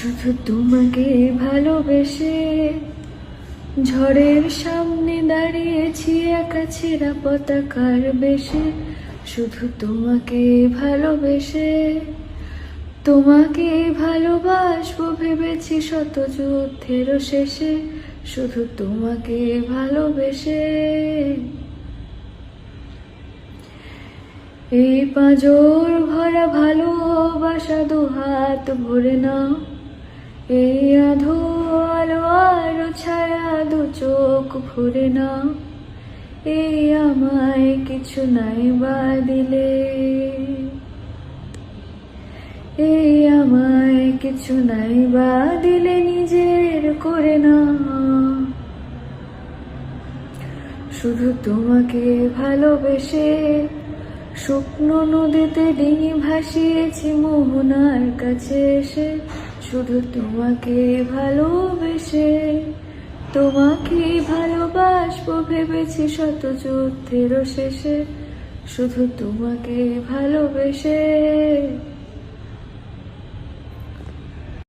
শুধু তোমাকে ভালোবেসে ঝড়ের সামনে দাঁড়িয়েছি একা ছেঁড়া পতাকার বেশে। শুধু তোমাকে ভালোবেসে তোমাকে ভালোবাসবো ভেবেছি শত যুদ্ধের শেষে। শুধু তোমাকে ভালোবেসে এই পাঁজর ভরা ভালোবাসা দুহাত ভরে নাও। এই আধো আলো আলো ছায়া দু চোখ ভরে নাও। এই আমায় কিছু নাই বা দিলে, এই আমায় কিছু নাই বা দিলে নিজের করে না। শুধু তোমাকে ভালোবেসে শুকনো নদীতে ডিঙি ভাসিয়েছি মোহনার কাছে এসে। শুধু তোমাকে ভালোবেসে তোমাকে ভালোবাসবো ভেবেছি শত যুদ্ধের শেষে। শুধু তোমাকে ভালোবেসে